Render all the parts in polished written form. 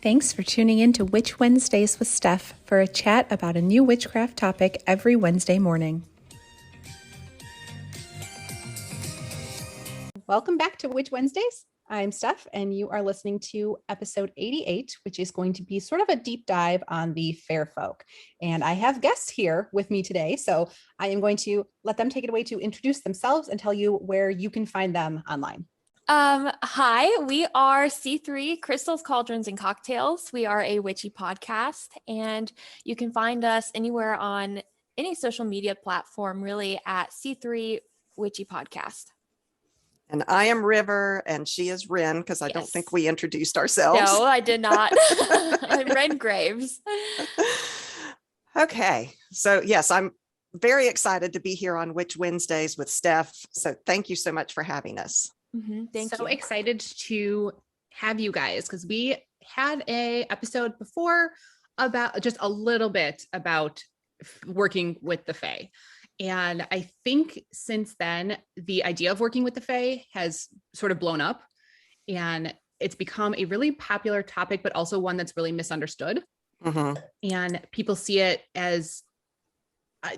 Thanks for tuning in to Witch Wednesdays with Steph for a chat about a new witchcraft topic every Wednesday morning. Welcome back to Witch Wednesdays. I'm Steph, and you are listening to episode 88, which is going to be sort of a deep dive on the fair folk. And I have guests here with me today, so I am going to let them take it away to introduce themselves and tell you where you can find them online. Hi, we are C3 Crystals, Cauldrons, and Cocktails. We are a witchy podcast, and you can find us anywhere on any social media platform, really, at C3 Witchy Podcast. And I am River, and she is Wren, because I don't think we introduced ourselves. No, I did not. I'm Wren Graves. Okay, so yes, I'm very excited to be here on Witch Wednesdays with Steph. So thank you so much for having us. Thank you. So excited to have you guys, because we had a episode before about just a little bit about working with the Fae. And I think since then, the idea of working with the Fae has sort of blown up, and it's become a really popular topic, but also one that's really misunderstood. And people see it as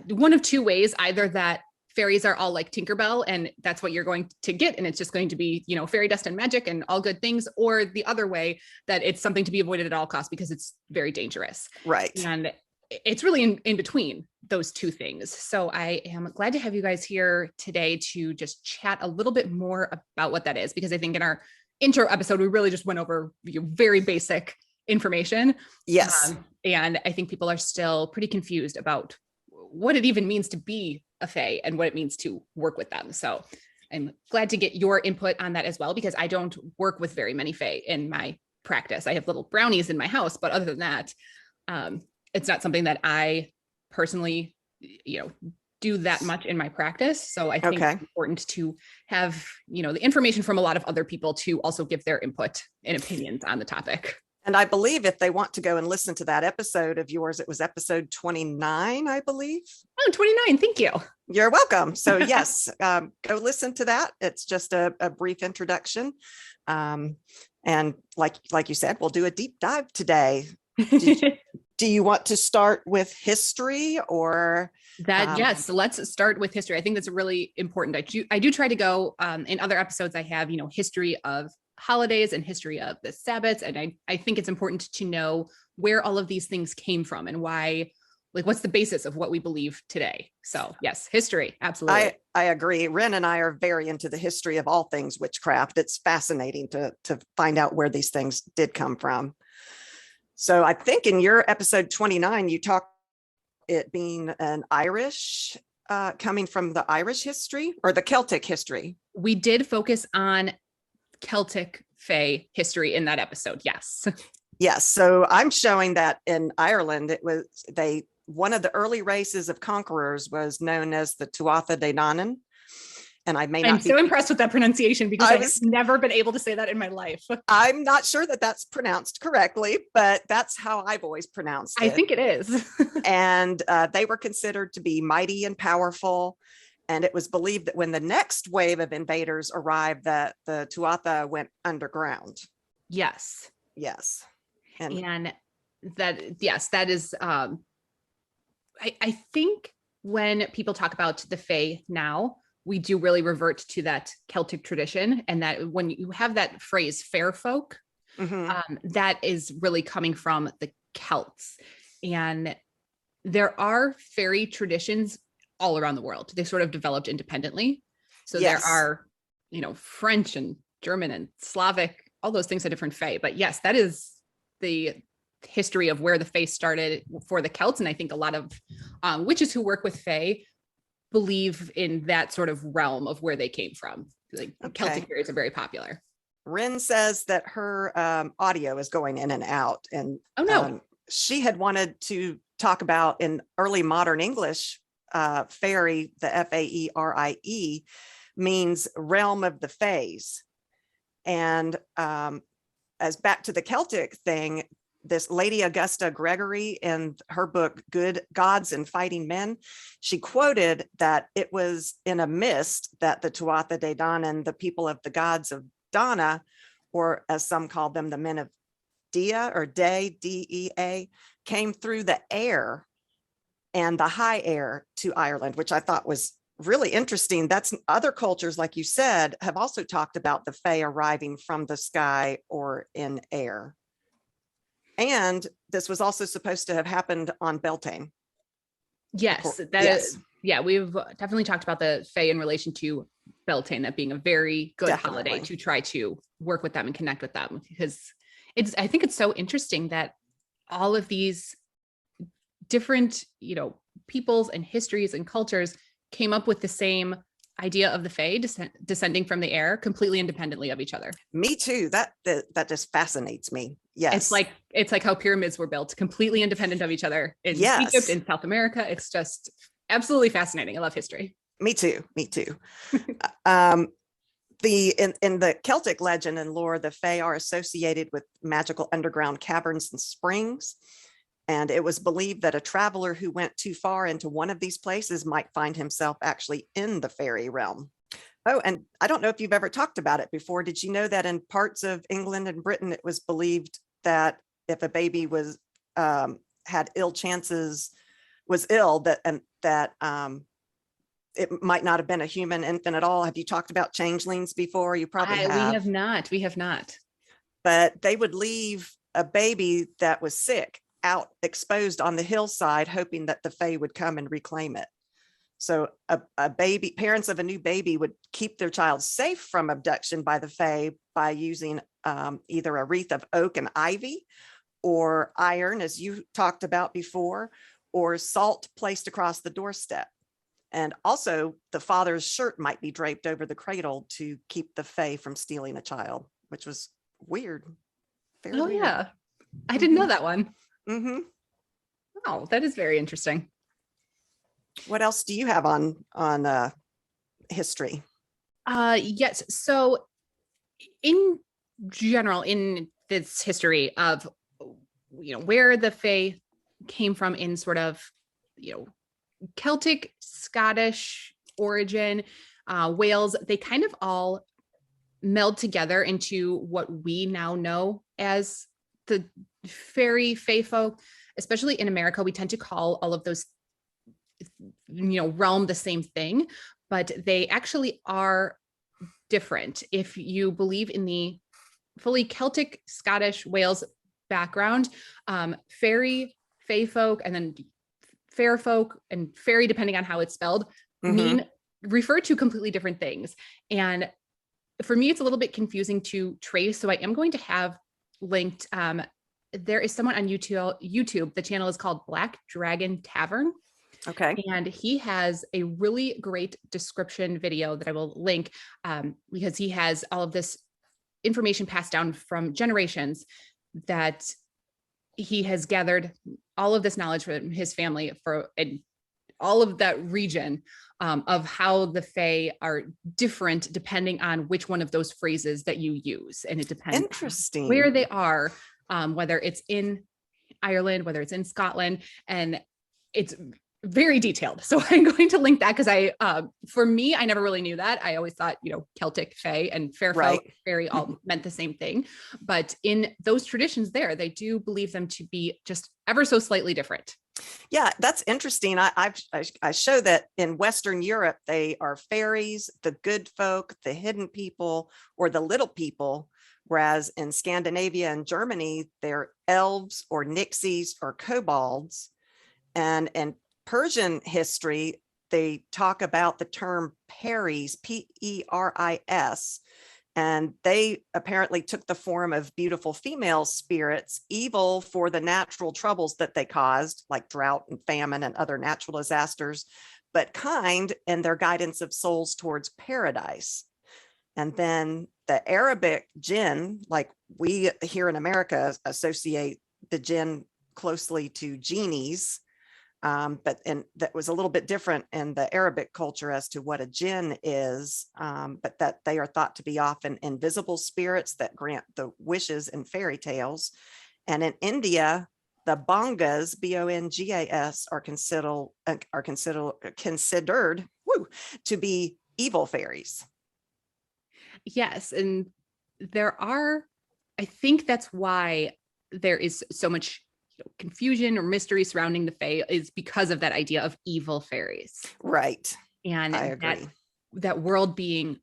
one of two ways: either that fairies are all like Tinkerbell and that's what you're going to get, and it's just going to be, you know, fairy dust and magic and all good things, or the other way, that it's something to be avoided at all costs because it's very dangerous. Right. And it's really in between those two things. So I am glad to have you guys here today to just chat a little bit more about what that is, because I think in our intro episode, we really just went over very basic information. Yes. And I think people are still pretty confused about what it even means to be a Fae and what it means to work with them. So I'm glad to get your input on that as well, because I don't work with very many Fae in my practice. I have little brownies in my house, but other than that, it's not something that I personally, do that much in my practice. So I think it's important to have, the information from a lot of other people to also give their input and opinions on the topic. And I believe if they want to go and listen to that episode of yours, it was episode 29, I believe. Oh, 29. Thank you. You're welcome. So yes, go listen to that. It's just a brief introduction. And like you said, we'll do a deep dive today. Do you want to start with history or that? Yes, let's start with history. I think that's really important. I do try to go in other episodes. I have, history of holidays and history of the Sabbats. And I think it's important to know where all of these things came from and why, what's the basis of what we believe today. So yes, history. Absolutely. I agree. Wren and I are very into the history of all things witchcraft. It's fascinating to find out where these things did come from. So I think in your episode 29, you talked it being an Irish, coming from the Irish history or the Celtic history. We did focus on Celtic Fae history in that episode. Yes. Yes. So I'm showing that in Ireland, one of the early races of conquerors was known as the Tuatha De Danann. And I'm so impressed with that pronunciation, because I've never been able to say that in my life. I'm not sure that that's pronounced correctly, but that's how I've always pronounced it. I think it is. And they were considered to be mighty and powerful. And it was believed that when the next wave of invaders arrived, that the Tuatha went underground. Yes. Yes. And that, yes, that is, I think when people talk about the Fae now, we do really revert to that Celtic tradition. And that when you have that phrase fair folk, that is really coming from the Celts. And there are fairy traditions all around the world. They sort of developed independently. So there are, French and German and Slavic, all those things are different Fae. But yes, that is the history of where the Fae started for the Celts. And I think a lot of witches who work with Fae believe in that sort of realm of where they came from. Celtic fairies are very popular. Wren says that her audio is going in and out. And she had wanted to talk about in early modern English, fairy, the F-A-E-R-I-E, means realm of the Faes. And as back to the Celtic thing, this Lady Augusta Gregory, in her book, Good Gods and Fighting Men, she quoted that it was in a mist that the Tuatha De Danann, the people of the gods of Dana, or as some call them, the men of Dea or Day, D-E-A, came through the air and the high air to Ireland, which I thought was really interesting. That's other cultures, like you said, have also talked about the Fae arriving from the sky or in air. And this was also supposed to have happened on Beltane. Yes, yeah, we've definitely talked about the Fae in relation to Beltane, that being a very good holiday to try to work with them and connect with them, because I think it's so interesting that all of these different, peoples and histories and cultures came up with the same idea of the Fae descending from the air completely independently of each other. Me too. That just fascinates me. Yes. It's like how pyramids were built completely independent of each other in Egypt, in South America. It's just absolutely fascinating. I love history. Me too. In the Celtic legend and lore, the Fae are associated with magical underground caverns and springs. And it was believed that a traveler who went too far into one of these places might find himself actually in the fairy realm. Oh, and I don't know if you've ever talked about it before. Did you know that in parts of England and Britain, it was believed that if a baby was had ill chances, was ill, that it might not have been a human infant at all? Have you talked about changelings before? You probably have. We have not. But they would leave a baby that was sick out exposed on the hillside, hoping that the Fae would come and reclaim it. So parents of a new baby would keep their child safe from abduction by the Fae by using either a wreath of oak and ivy, or iron, as you talked about before, or salt placed across the doorstep. And also the father's shirt might be draped over the cradle to keep the Fae from stealing a child, which was weird. Very weird. Yeah. I didn't know that one. Mm-hmm. Oh, that is very interesting. What else do you have on history? Yes. So in general, in this history of, where the Fae came from in sort of, Celtic, Scottish origin, Wales, they kind of all meld together into what we now know as the fairy Fae folk. Especially in America, we tend to call all of those, realm the same thing, but they actually are different. If you believe in the fully Celtic, Scottish, Wales background, fairy, Fae folk, and then fair folk and fairy, depending on how it's spelled, refer to completely different things. And for me, it's a little bit confusing to trace. So I am going to have linked, there is someone on YouTube. The channel is called Black Dragon Tavern. Okay. And he has a really great description video that I will link, because he has all of this information passed down from generations, that he has gathered all of this knowledge from his family for all of that region, of how the Fae are different depending on which one of those phrases that you use. And it depends on where they are, whether it's in Ireland, whether it's in Scotland, and it's very detailed. So I'm going to link that, because for me, I never really knew that. I always thought, Celtic Fae and fair folk, fairy all meant the same thing. But in those traditions there, they do believe them to be just ever so slightly different. Yeah, that's interesting. I show that in Western Europe, they are fairies, the good folk, the hidden people, or the little people. Whereas in Scandinavia and Germany, they're elves or nixies or kobolds. And in Persian history, they talk about the term Peris, P-E-R-I-S, and they apparently took the form of beautiful female spirits, evil for the natural troubles that they caused, like drought and famine and other natural disasters, but kind in their guidance of souls towards paradise. And then the Arabic jinn, like we here in America associate the jinn closely to genies, but that was a little bit different in the Arabic culture as to what a jinn is, but that they are thought to be often invisible spirits that grant the wishes in fairy tales. And in India, the Bongas, B-O-N-G-A-S, are considered to be evil fairies. Yes, and there are, I think that's why there is so much confusion or mystery surrounding the Fae is because of that idea of evil fairies. Right. And I agree. That world being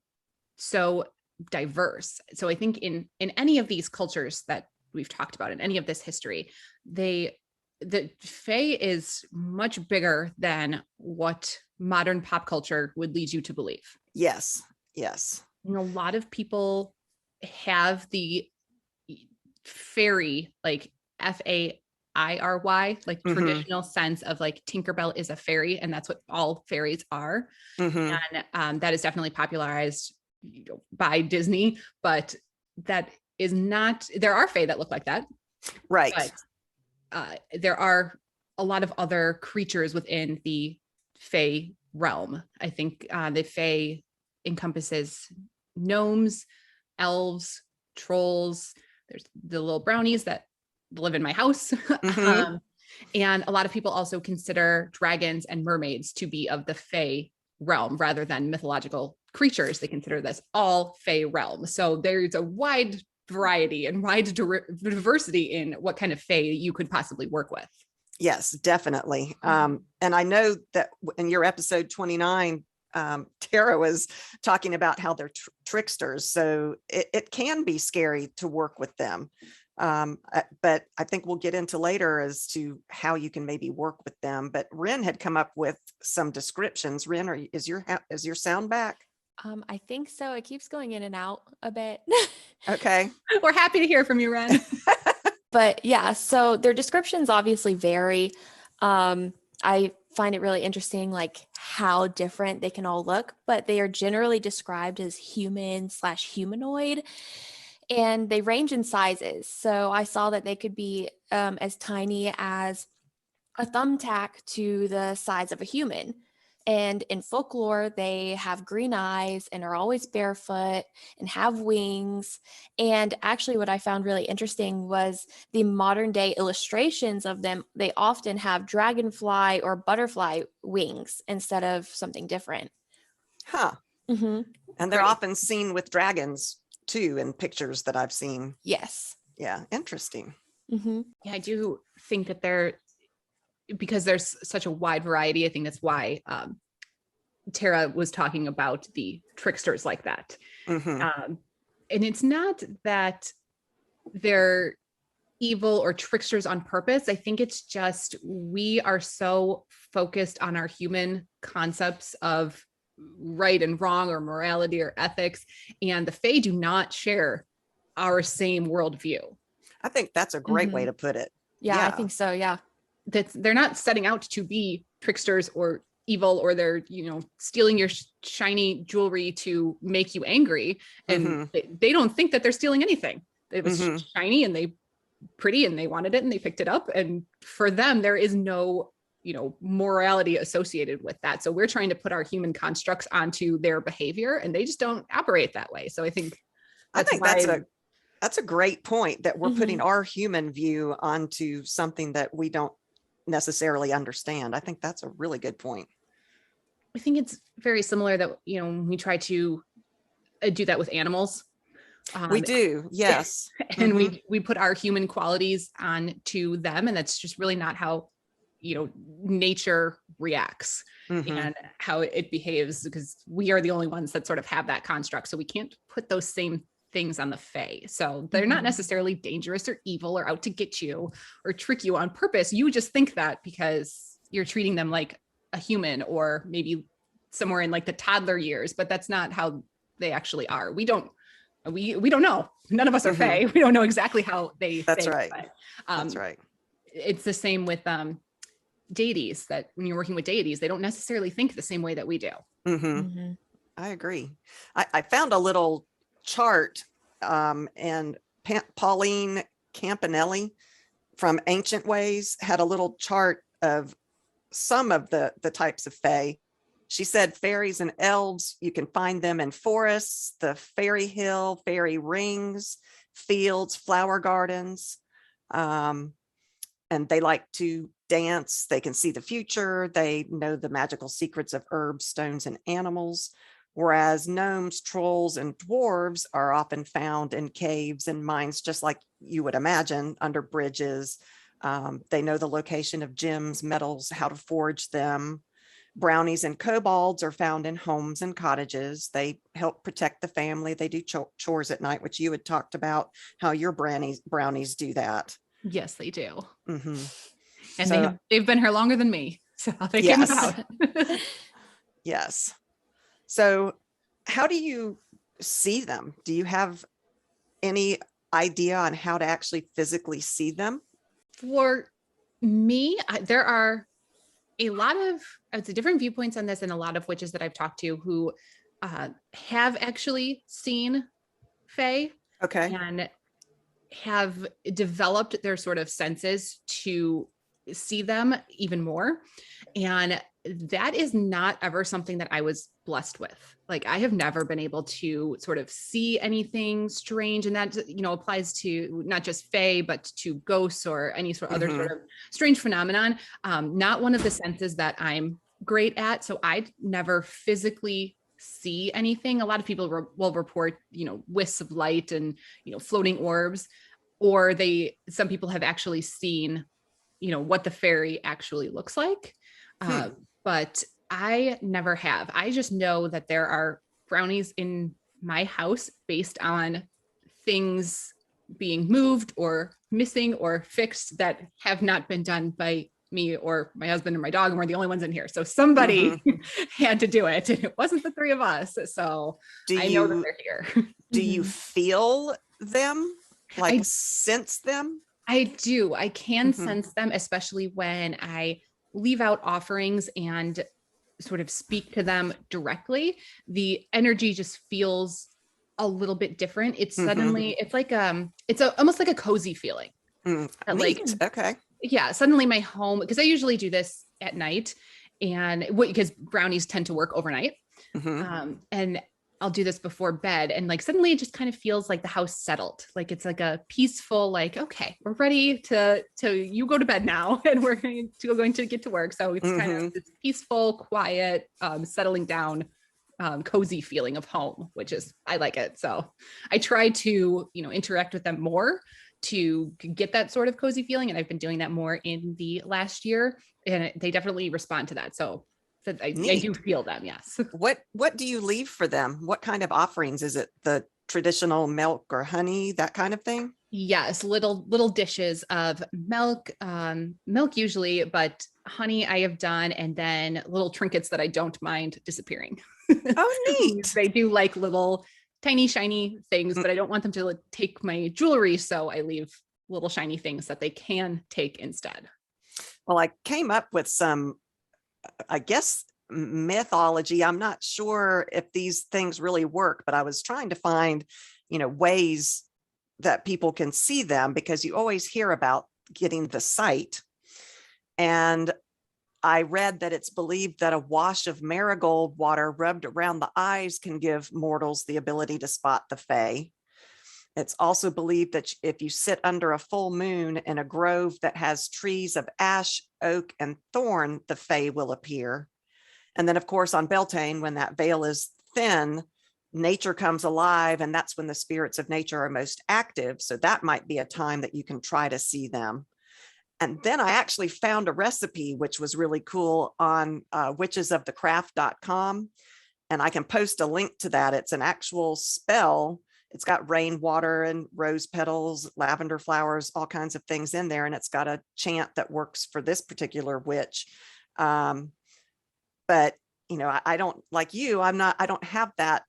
so diverse. So I think in any of these cultures that we've talked about, in any of this history, the Fae is much bigger than what modern pop culture would lead you to believe. Yes. Yes. And a lot of people have the fairy, like Fairy, like traditional sense of like Tinkerbell is a fairy, and that's what all fairies are. And that is definitely popularized by Disney, but that is not, there are Fae that look like that. Right. But there are a lot of other creatures within the Fae realm. I think the Fae encompasses gnomes, elves, trolls. There's the little brownies that live in my house. And a lot of people also consider dragons and mermaids to be of the Fae realm rather than mythological creatures. They consider this all Fae realm. So there's a wide variety and wide diversity in what kind of Fae you could possibly work with. Yes, definitely. And I know that in your episode 29, Tara was talking about how they're tricksters. So it can be scary to work with them. But I think we'll get into later as to how you can maybe work with them. But Wren had come up with some descriptions. Wren, is your sound back? I think so. It keeps going in and out a bit. Okay. We're happy to hear from you, Wren. But yeah, so their descriptions obviously vary. I find it really interesting, like how different they can all look, but they are generally described as human/humanoid, and they range in sizes. So I saw that they could be as tiny as a thumbtack to the size of a human. And in folklore, they have green eyes and are always barefoot and have wings. And actually, what I found really interesting was the modern day illustrations of them. They often have dragonfly or butterfly wings instead of something different. Huh. And they're often seen with dragons too in pictures that I've seen. Yes. Yeah. Interesting. Yeah, I do think that because there's such a wide variety, I think that's why Tara was talking about the tricksters like that. And it's not that they're evil or tricksters on purpose. I think it's just we are so focused on our human concepts of right and wrong or morality or ethics, and the Fae do not share our same worldview. I think that's a great way to put it. Yeah, I think so. Yeah. They're not setting out to be tricksters or evil, or they're stealing your shiny jewelry to make you angry, and they don't think that they're stealing anything. It was shiny and they pretty and they wanted it and they picked it up, and for them there is no morality associated with that. So we're trying to put our human constructs onto their behavior, and they just don't operate that way. So I think that's a great point, that we're putting our human view onto something that we don't necessarily understand. I think that's a really good point. I think it's very similar that we try to do that with animals. We do, yes. And we put our human qualities onto them, and that's just really not how nature reacts and how it behaves, because we are the only ones that sort of have that construct. So we can't put those same things on the Fae. So they're not necessarily dangerous or evil or out to get you or trick you on purpose. You just think that because you're treating them like a human, or maybe somewhere in like the toddler years, but that's not how they actually are. We don't know. None of us are Fae. We don't know exactly how they That's think, right. But, that's right. It's the same with deities, that when you're working with deities, they don't necessarily think the same way that we do. I agree. I found a little chart, and Pauline Campanelli from Ancient Ways had a little chart of some of the types of Fae. She said fairies and elves, you can find them in forests, the fairy hill, fairy rings, fields, flower gardens, and they like to dance. They can see the future. They know the magical secrets of herbs, stones, and animals. whereas gnomes, trolls, and dwarves are often found in caves and mines, just like you would imagine, under bridges. They know the location of gems, metals, how to forge them. Brownies and kobolds are found in homes and cottages. They help protect the family. They do chores at night, which you had talked about, how your brownies do that. Yes, they do. Mm-hmm. And so, they've been here longer than me. So they yes. came about. Yes. So how do you see them? Do you have any idea on how to actually physically see them? For me, there are a lot of, I would say, different viewpoints on this, and a lot of witches that I've talked to who have actually seen Fae. Okay. And have developed their sort of senses to see them even more. And that is not ever something that I was blessed with. Like, I have never been able to sort of see anything strange. And that, applies to not just Fae, but to ghosts or any sort of other sort of strange phenomenon. Not one of the senses that I'm great at. So I never physically see anything. A lot of people will report, wisps of light and, floating orbs, or some people have actually seen, what the fairy actually looks like. But I never have. I just know that there are brownies in my house based on things being moved or missing or fixed that have not been done by me or my husband or my dog, and we're the only ones in here. So somebody had to do it. And it wasn't the three of us. So I know that they're here. Do you feel them? Like, sense them? I do. I can sense them, especially when I leave out offerings and sort of speak to them directly. The energy just feels a little bit different. It's suddenly, it's like, almost like a cozy feeling. Like, okay. Yeah, suddenly my home, because I usually do this at night, and because brownies tend to work overnight. And I'll do this before bed, and like suddenly it just kind of feels like the house settled. Like it's like a peaceful, like, okay, we're ready to you go to bed now, and we're going to get to work. So it's kind of this peaceful, quiet, settling down, cozy feeling of home, which is, I like it. So I try to, interact with them more to get that sort of cozy feeling. And I've been doing that more in the last year, and they definitely respond to that. So I do feel them. Yes. What do you leave for them? What kind of offerings? Is it the traditional milk or honey, that kind of thing? Yes. Little dishes of milk usually, but honey I have done. And then little trinkets that I don't mind disappearing. Oh, neat. They do like little tiny shiny things, but I don't want them to take my jewelry. So I leave little shiny things that they can take instead. Well, I came up with some, I guess, mythology. I'm not sure if these things really work, but I was trying to find, ways that people can see them, because you always hear about getting the sight. And I read that it's believed that a wash of marigold water rubbed around the eyes can give mortals the ability to spot the fae. It's also believed that if you sit under a full moon in a grove that has trees of ash, oak, and thorn, the fae will appear. And then, of course, on Beltane, when that veil is thin, nature comes alive, and that's when the spirits of nature are most active. So that might be a time that you can try to see them. And then I actually found a recipe, which was really cool, on witchesofthecraft.com. And I can post a link to that. It's an actual spell. It's got rainwater and rose petals, lavender flowers, all kinds of things in there. And it's got a chant that works for this particular witch. But, I don't, like you, I don't have that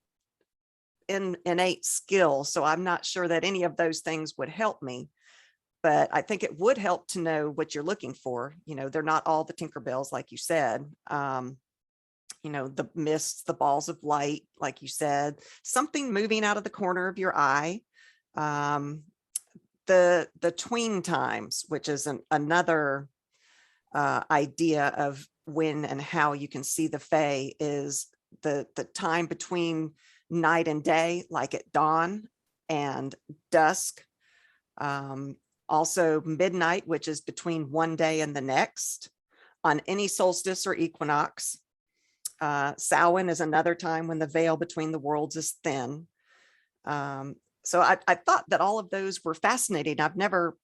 innate skill. So I'm not sure that any of those things would help me. But I think it would help to know what you're looking for. They're not all the Tinkerbells, like you said. The mists, the balls of light, like you said, something moving out of the corner of your eye. The tween times, which is another idea of when and how you can see the fae, is the time between night and day, like at dawn and dusk. Also midnight, which is between one day and the next, on any solstice or equinox. Samhain is another time when the veil between the worlds is thin. So I thought that all of those were fascinating. I've never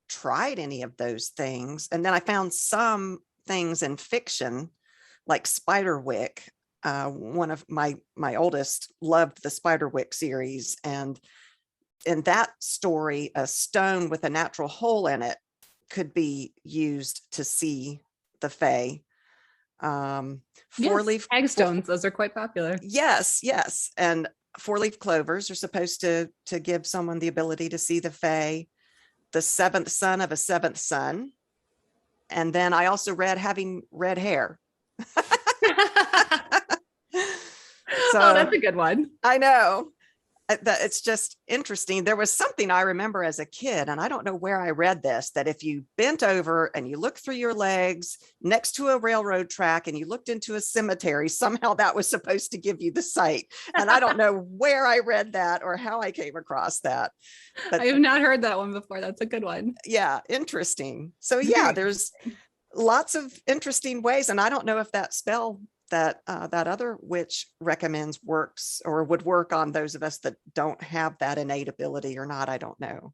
tried any of those things. And then I found some things in fiction, like Spiderwick. One of my oldest loved the Spiderwick series. And in that story, a stone with a natural hole in it could be used to see the fae. Four-leaf hagstones, those are quite popular. Yes. And 4-leaf clovers are supposed to give someone the ability to see the fae. The seventh son of a seventh son. And then I also read having red hair. So, oh, that's a good one. I know. It's just interesting. There was something I remember as a kid, and I don't know where I read this, that if you bent over and you looked through your legs next to a railroad track and you looked into a cemetery, somehow that was supposed to give you the sight. And I don't know where I read that or how I came across that. But I have not heard that one before. That's a good one. Yeah, interesting. So yeah, there's lots of interesting ways. And I don't know if that spell that that other witch recommends works or would work on those of us that don't have that innate ability or not. I don't know.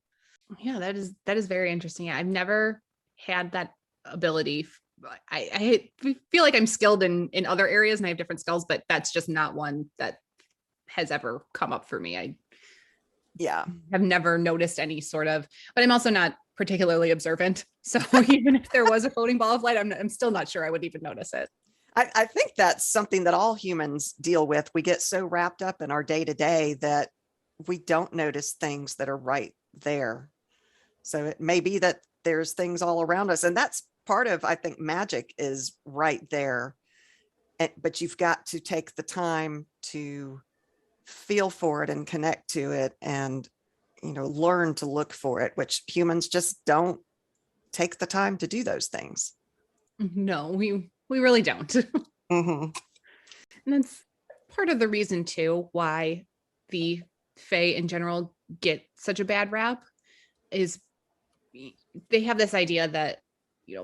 Yeah, that is very interesting. I've never had that ability. I feel like I'm skilled in other areas and I have different skills, but that's just not one that has ever come up for me. I have never noticed any sort of, but I'm also not particularly observant. So even if there was a floating ball of light, I'm still not sure I would even notice it. I think that's something that all humans deal with. We get so wrapped up in our day-to-day that we don't notice things that are right there. So it may be that there's things all around us. And that's part of, I think, magic is right there. But you've got to take the time to feel for it and connect to it and, learn to look for it, which humans just don't take the time to do those things. No, we really don't. Mm-hmm. And that's part of the reason too why the fae in general get such a bad rap is they have this idea that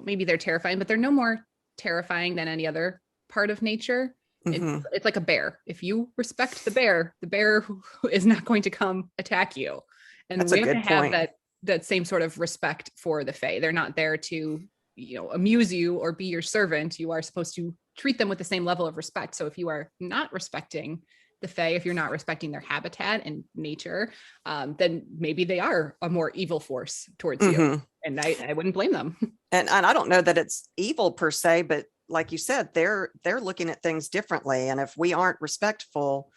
maybe they're terrifying, but they're no more terrifying than any other part of nature. Mm-hmm. It's like a bear. If you respect the bear is not going to come attack you. And that's we have to have that same sort of respect for the fae. They're not there to amuse you or be your servant. You are supposed to treat them with the same level of respect. So if you are not respecting the fae, if you're not respecting their habitat and nature, then maybe they are a more evil force towards you. And I wouldn't blame them. And I don't know that it's evil per se, but like you said, they're looking at things differently. And if we aren't respectful,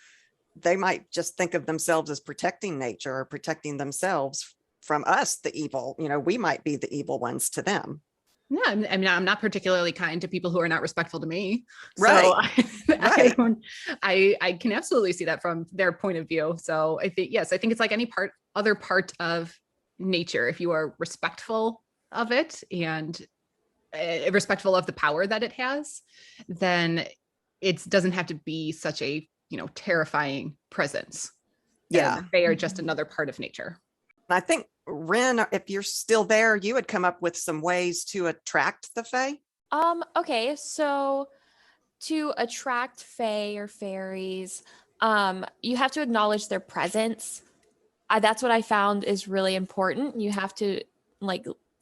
they might just think of themselves as protecting nature or protecting themselves from us, the evil. We might be the evil ones to them. Yeah, I mean, I'm not particularly kind to people who are not respectful to me. Right. So I can absolutely see that from their point of view. So I think it's like any other part of nature. If you are respectful of it and respectful of the power that it has, then it doesn't have to be such a, terrifying presence. Yeah. They are just another part of nature. I think, Wren, if you're still there, you would come up with some ways to attract the fae. Okay, so to attract fae or fairies, you have to acknowledge their presence. That's what I found is really important. You have to,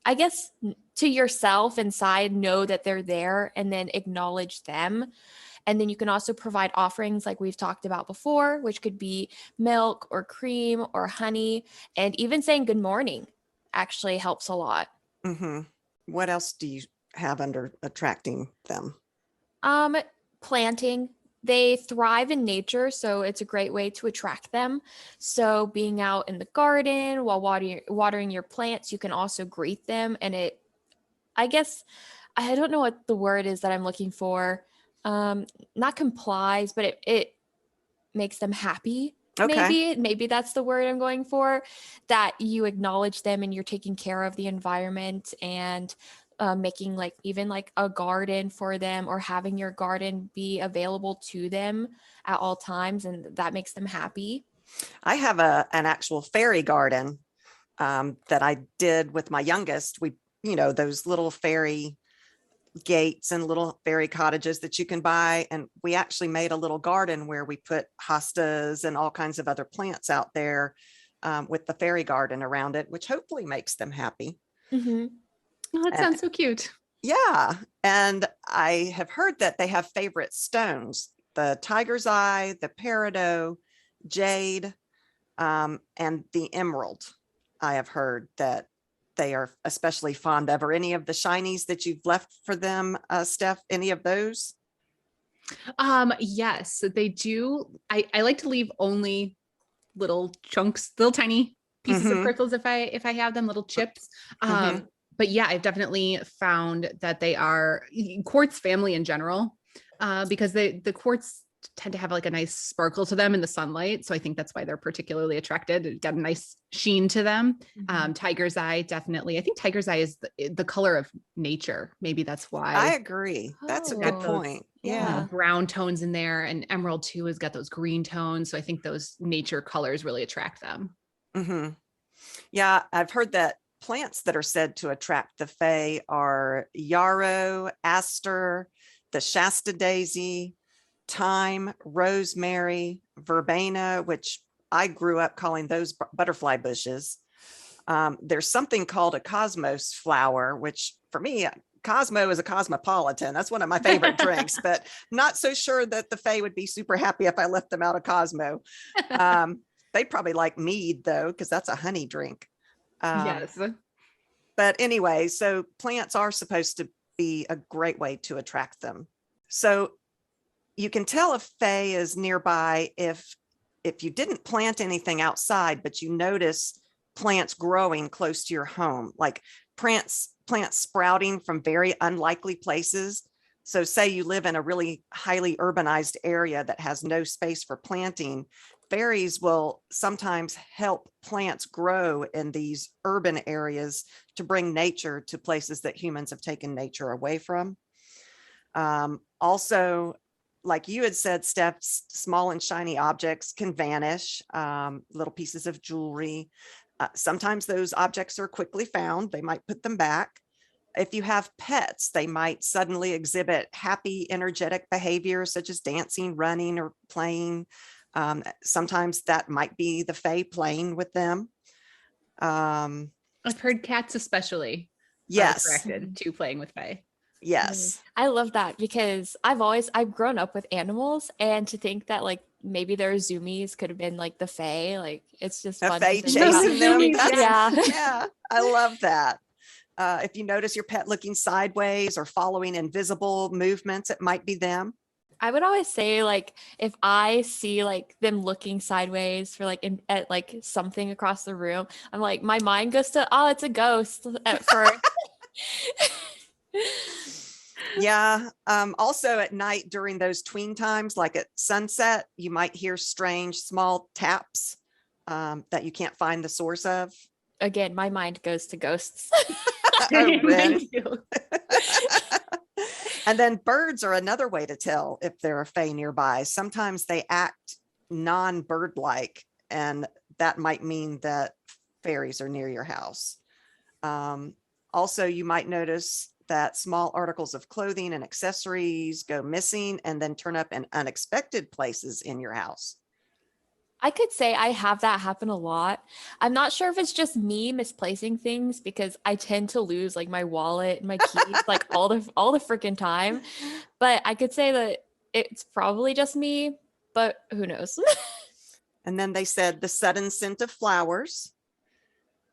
I guess, to yourself inside, know that they're there and then acknowledge them. And then you can also provide offerings like we've talked about before, which could be milk or cream or honey. And even saying good morning actually helps a lot. Mm-hmm. What else do you have under attracting them? Planting. They thrive in nature, so it's a great way to attract them. So being out in the garden while watering your plants, you can also greet them. And I guess, I don't know what the word is that I'm looking for. Not complies, but it makes them happy. Okay. Maybe that's the word I'm going for, that you acknowledge them and you're taking care of the environment and making even a garden for them or having your garden be available to them at all times. And that makes them happy. I have an actual fairy garden that I did with my youngest. We, those little fairy gates and little fairy cottages that you can buy. And we actually made a little garden where we put hostas and all kinds of other plants out there with the fairy garden around it, which hopefully makes them happy. Mm-hmm. Oh, that sounds so cute. Yeah. And I have heard that they have favorite stones, the tiger's eye, the peridot, jade, and the emerald. I have heard that they are especially fond of. Or any of the shinies that you've left for them, Steph, any of those? Yes, they do. I like to leave only little chunks, little tiny pieces of crystals if I have them, little chips. But yeah, I've definitely found that they are quartz family in general, because the quartz tend to have like a nice sparkle to them in the sunlight. So I think that's why they're particularly attracted. It got a nice sheen to them. Tiger's eye, definitely. I think tiger's eye is the color of nature. Maybe that's why. I agree. That's a good point. Yeah. Brown tones in there, and emerald too has got those green tones. So I think those nature colors really attract them. Yeah, I've heard that plants that are said to attract the fae are yarrow, aster, the Shasta daisy, thyme, rosemary, verbena, which I grew up calling those butterfly bushes. There's something called a cosmos flower, which for me, Cosmo is a cosmopolitan. That's one of my favorite drinks, but not so sure that the fae would be super happy if I left them out of Cosmo. They'd probably like mead though, because that's a honey drink. Yes. But anyway, so plants are supposed to be a great way to attract them. So you can tell if fae is nearby if you didn't plant anything outside, but you notice plants growing close to your home, like plants sprouting from very unlikely places. So say you live in a really highly urbanized area that has no space for planting, fairies will sometimes help plants grow in these urban areas to bring nature to places that humans have taken nature away from. Also, like you had said, Steph, small and shiny objects can vanish, little pieces of jewelry. Sometimes those objects are quickly found. They might put them back. If you have pets, they might suddenly exhibit happy, energetic behavior, such as dancing, running, or playing. Sometimes that might be the fae playing with them. I've heard cats especially are attracted to playing with fae. Yes. I love that because I've grown up with animals, and to think that like maybe their zoomies could have been like the fae, like it's just fun. Fae chasing them. Yeah. I love that. If you notice your pet looking sideways or following invisible movements, it might be them. I would always say, like, if I see like them looking sideways for like at like something across the room, I'm like, my mind goes to, oh, it's a ghost at first. Yeah. Also at night during those tween times, like at sunset, you might hear strange small taps that you can't find the source of. Again, my mind goes to ghosts. And then birds are another way to tell if there are fae nearby. Sometimes they act non-bird-like, and that might mean that fairies are near your house. Also, you might notice that small articles of clothing and accessories go missing and then turn up in unexpected places in your house. I could say I have that happen a lot. I'm not sure if it's just me misplacing things, because I tend to lose like my wallet and my keys like all the freaking time. But I could say that it's probably just me, but who knows? And then they said the sudden scent of flowers,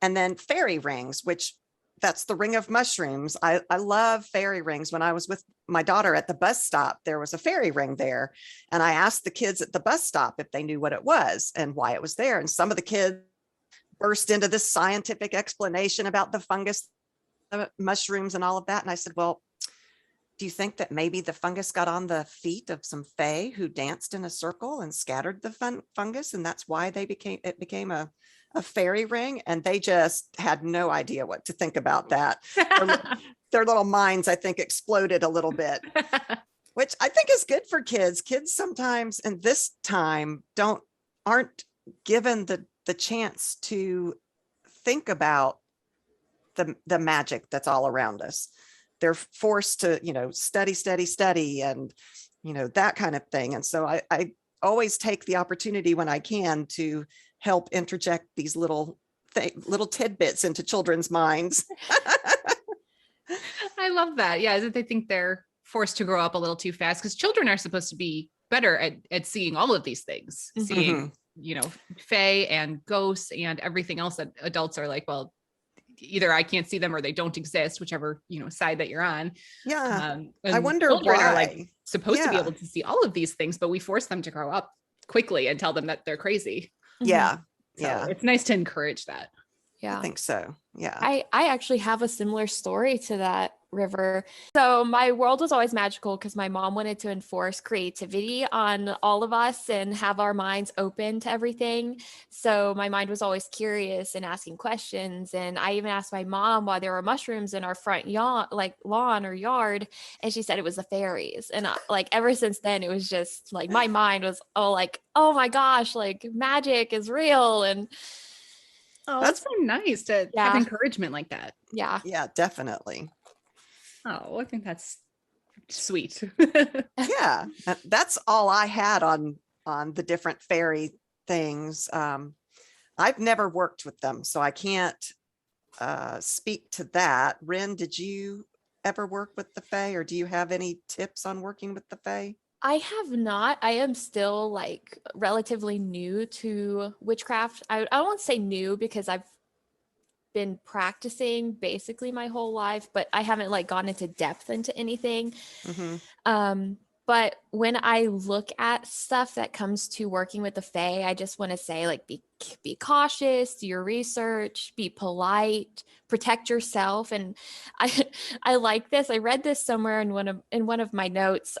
and then fairy rings, which that's the ring of mushrooms. I love fairy rings. When I was with my daughter at the bus stop, there was a fairy ring there. And I asked the kids at the bus stop if they knew what it was and why it was there. And some of the kids burst into this scientific explanation about the fungus, mushrooms, and all of that. And I said, well, do you think that maybe the fungus got on the feet of some fae who danced in a circle and scattered the fungus? And that's why it became a fairy ring? And they just had no idea what to think about that. Their little minds, I think, exploded a little bit, which I think is good for kids. Kids sometimes in this time aren't given the chance to think about the magic that's all around us. they're forced to, study and, that kind of thing. And so I always take the opportunity when I can to help interject these little tidbits into children's minds. I love that. Yeah, that they think they're forced to grow up a little too fast, because children are supposed to be better at seeing all of these things, seeing, fae and ghosts and everything else that adults are like, well, either I can't see them or they don't exist, whichever, side that you're on. Yeah. I wonder children why. Are like supposed to be able to see all of these things, but we force them to grow up quickly and tell them that they're crazy. Yeah. So it's nice to encourage that. Yeah. I think so. Yeah. I actually have a similar story to that, River. So my world was always magical because my mom wanted to enforce creativity on all of us and have our minds open to everything. So my mind was always curious and asking questions. And I even asked my mom why there were mushrooms in our front lawn or yard. And she said it was the fairies. And ever since then, it was just like, my mind was oh my gosh, magic is real. And oh, that's so nice to have encouragement like that. Yeah. Yeah, definitely. Oh, I think that's sweet. Yeah, that's all I had on the different fairy things. I've never worked with them, so I can't speak to that. Wren, did you ever work with the fae, or do you have any tips on working with the fae? I have not. I am still relatively new to witchcraft. I won't say new because I've been practicing basically my whole life, but I haven't gone into depth into anything. But when I look at stuff that comes to working with the fae, I just want to say be cautious, do your research, be polite, protect yourself. And I like this. I read this somewhere in one of my notes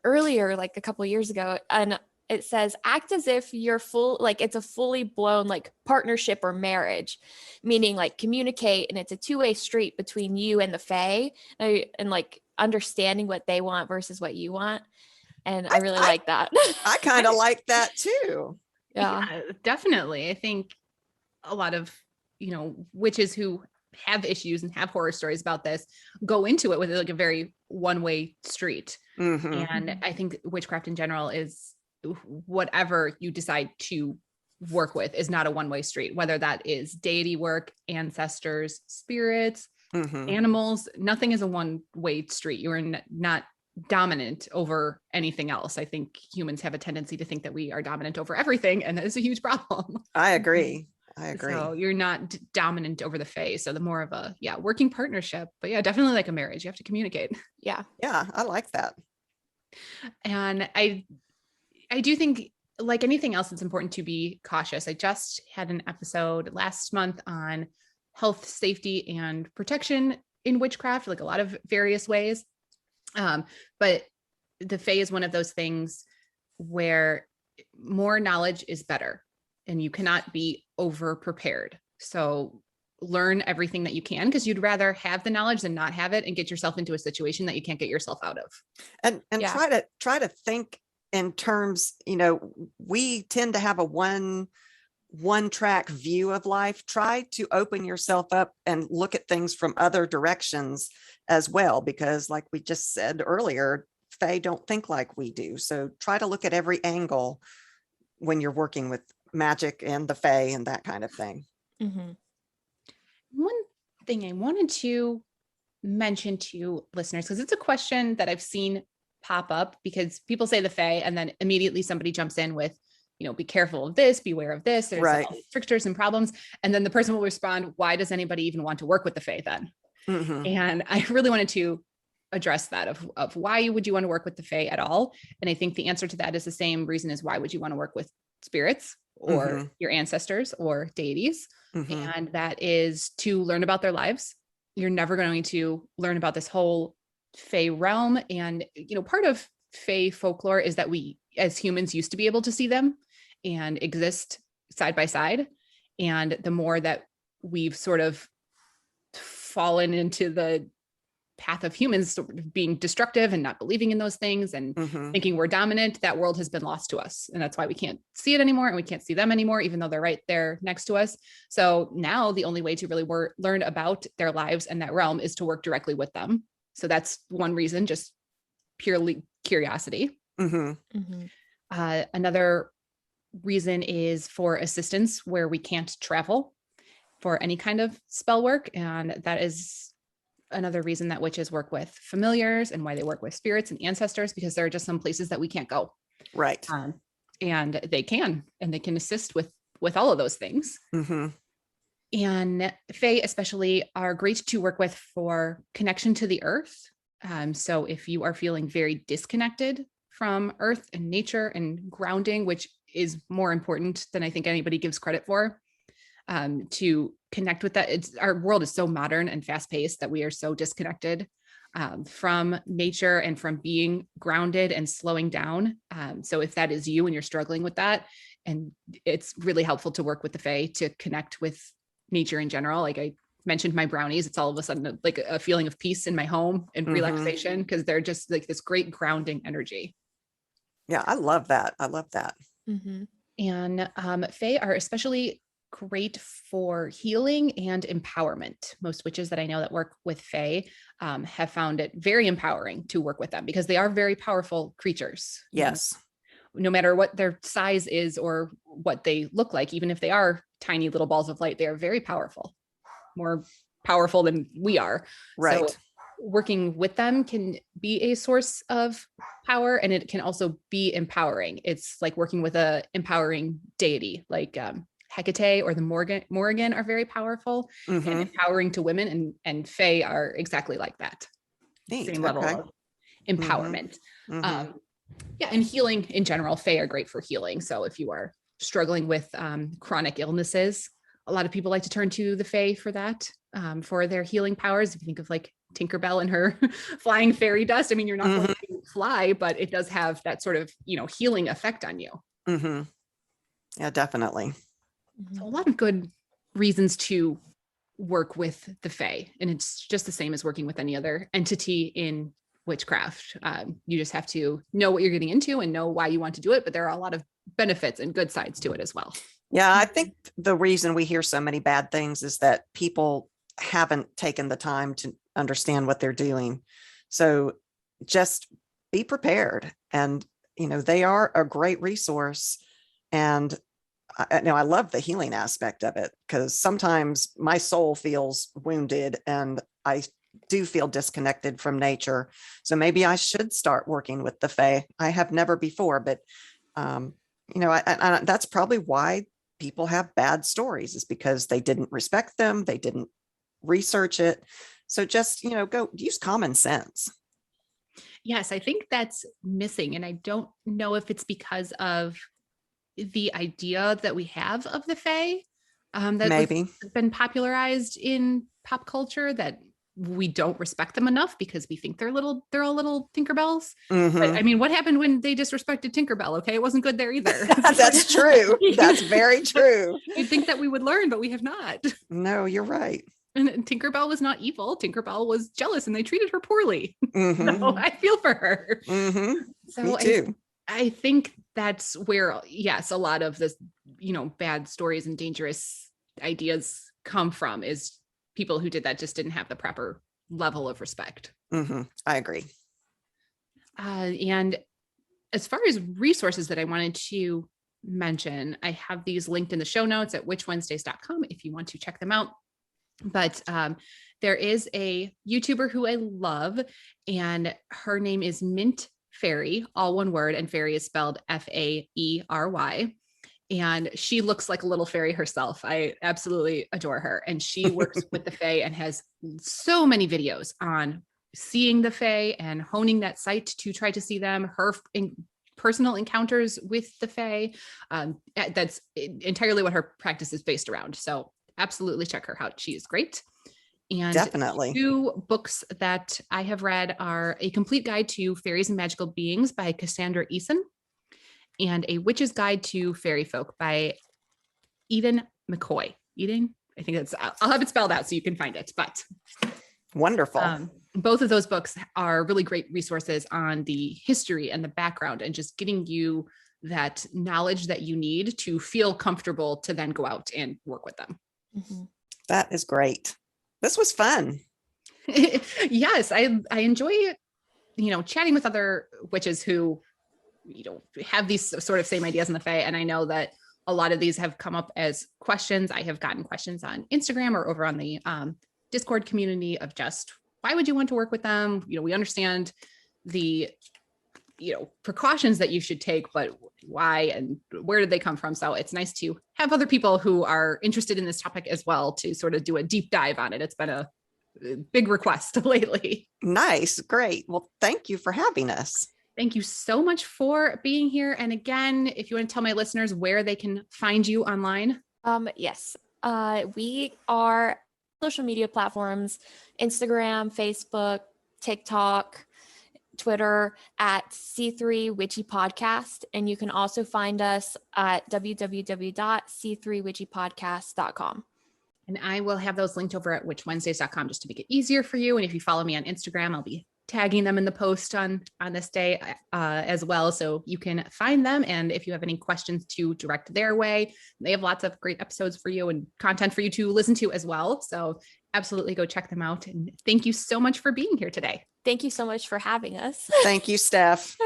earlier, a couple of years ago, and it says, act as if you're it's a fully blown partnership or marriage, meaning communicate, and it's a two-way street between you and the fae, and understanding what they want versus what you want. And I really like that. I kind of like that too. Yeah, definitely. I think a lot of, witches who have issues and have horror stories about this go into it with a very one-way street. And I think witchcraft in general is whatever you decide to work with is not a one-way street, whether that is deity work, ancestors, spirits, animals. Nothing is a one-way street. You are not dominant over anything else. I think humans have a tendency to think that we are dominant over everything, and that is a huge problem. I agree. So you're not dominant over the fae. So the more of a working partnership, but definitely like a marriage. You have to communicate. Yeah. Yeah, I like that. And I do think, like anything else, it's important to be cautious. I just had an episode last month on health, safety, and protection in witchcraft, a lot of various ways. But the fae is one of those things where more knowledge is better, and you cannot be over prepared. So learn everything that you can, because you'd rather have the knowledge than not have it and get yourself into a situation that you can't get yourself out of. And try to think in terms, we tend to have a one track view of life. Try to open yourself up and look at things from other directions as well, because like we just said earlier, fae don't think like we do. So try to look at every angle when you're working with magic and the fae and that kind of thing. One thing I wanted to mention to listeners, because it's a question that I've seen pop up, because people say the fae and then immediately somebody jumps in with, be careful of this, beware of this, there's all these strictures and problems. And then the person will respond, why does anybody even want to work with the fae then? And I really wanted to address that of why would you want to work with the fae at all? And I think the answer to that is the same reason as why would you want to work with spirits or your ancestors or deities. And that is to learn about their lives. You're never going to learn about this whole fae realm. And, part of fae folklore is that we as humans used to be able to see them and exist side by side. And the more that we've sort of fallen into the path of humans sort of being destructive and not believing in those things and thinking we're dominant, that world has been lost to us. And that's why we can't see it anymore, and we can't see them anymore, even though they're right there next to us. So now the only way to really learn about their lives and that realm is to work directly with them. So that's one reason, just purely curiosity. Another reason is for assistance where we can't travel for any kind of spell work. And that is another reason that witches work with familiars and why they work with spirits and ancestors, because there are just some places that we can't go. Right. And they can assist with all of those things. And Fae especially are great to work with for connection to the earth. So if you are feeling very disconnected from earth and nature and grounding, which is more important than I think anybody gives credit for, to connect with that. Our world is so modern and fast paced that we are so disconnected from nature and from being grounded and slowing down. So if that is you and you're struggling with that, and it's really helpful to work with the Fae to connect with nature in general. Like I mentioned my brownies, it's all of a sudden like a feeling of peace in my home and relaxation, because they're just like this great grounding energy. Yeah, I love that. And Fae are especially great for healing and empowerment. Most witches that I know that work with Fae have found it very empowering to work with them, because they are very powerful creatures. Yes. No matter what their size is or what they look like, even if they are tiny little balls of light, they are very powerful, more powerful than we are. Right. So working with them can be a source of power, and it can also be empowering. It's like working with a empowering deity, like Hecate or the Morrigan are very powerful and empowering to women, and Fae are exactly like that. Neat. Same level of empowerment. Yeah, and healing in general. Fae are great for healing. So if you are struggling with chronic illnesses, a lot of people like to turn to the Fae for that, for their healing powers. If you think of like Tinkerbell and her flying fairy dust, I mean, you're not going to fly, but it does have that sort of, healing effect on you. Yeah, definitely. So a lot of good reasons to work with the Fae, and it's just the same as working with any other entity in witchcraft. You just have to know what you're getting into and know why you want to do it, but there are a lot of benefits and good sides to it as well. Yeah, I think the reason we hear so many bad things is that people haven't taken the time to understand what they're doing. So just be prepared, and they are a great resource. And I love the healing aspect of it, because sometimes my soul feels wounded and I do feel disconnected from nature. So maybe I should start working with the Fae. I have never before, but that's probably why people have bad stories, is because they didn't respect them. They didn't research it. So just, go use common sense. Yes, I think that's missing. And I don't know if it's because of the idea that we have of the Fae that maybe has been popularized in pop culture, that we don't respect them enough because we think they're all little Tinkerbells. But I mean, what happened when they disrespected Tinkerbell? Okay, it wasn't good there either. That's true. That's very true. You'd think that we would learn, but we have not. No, you're right. And Tinkerbell was not evil. Tinkerbell was jealous, and they treated her poorly. So I feel for her. So me too. I think that's where, yes, a lot of this, bad stories and dangerous ideas come from, is people who did that just didn't have the proper level of respect. I agree. And as far as resources that I wanted to mention, I have these linked in the show notes at witchwednesdays.com if you want to check them out. But there is a YouTuber who I love, and her name is Mint Fairy, all one word, and fairy is spelled Faery. And she looks like a little fairy herself. I absolutely adore her. And she works with the Fae and has so many videos on seeing the Fae and honing that sight to try to see them, her personal encounters with the Fae. That's entirely what her practice is based around. So absolutely check her out. She is great. And definitely. 2 books that I have read are A Complete Guide to Fairies and Magical Beings by Cassandra Eason, and A Witch's Guide to Fairy Folk by Eden McCoy. Eden? I think I'll have it spelled out so you can find it, but wonderful. both of those books are really great resources on the history and the background and just getting you that knowledge that you need to feel comfortable to then go out and work with them. Mm-hmm. That is great. This was fun. Yes, I enjoy, chatting with other witches who, have these sort of same ideas in the Fae. And I know that a lot of these have come up as questions. I have gotten questions on Instagram or over on the Discord community of just, why would you want to work with them? We understand the, precautions that you should take, but why and where did they come from? So it's nice to have other people who are interested in this topic as well to sort of do a deep dive on it. It's been a big request lately. Nice. Great. Well, thank you for having us. Thank you so much for being here. And again, if you want to tell my listeners where they can find you online. Yes. We are social media platforms, Instagram, Facebook, TikTok, Twitter at C3 Witchy Podcast. And you can also find us at www.c3witchypodcast.com. And I will have those linked over at witchwednesdays.com just to make it easier for you. And if you follow me on Instagram, I'll be tagging them in the post on this day as well. So you can find them. And if you have any questions to direct their way, they have lots of great episodes for you and content for you to listen to as well. So absolutely go check them out. And thank you so much for being here today. Thank you so much for having us. Thank you, Steph.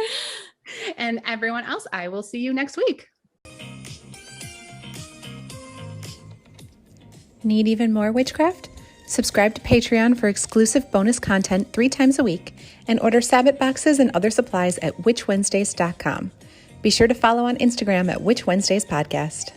And everyone else, I will see you next week. Need even more witchcraft? Subscribe to Patreon for exclusive bonus content 3 times a week and order Sabbath boxes and other supplies at witchwednesdays.com. Be sure to follow on Instagram at Witch Wednesdays Podcast.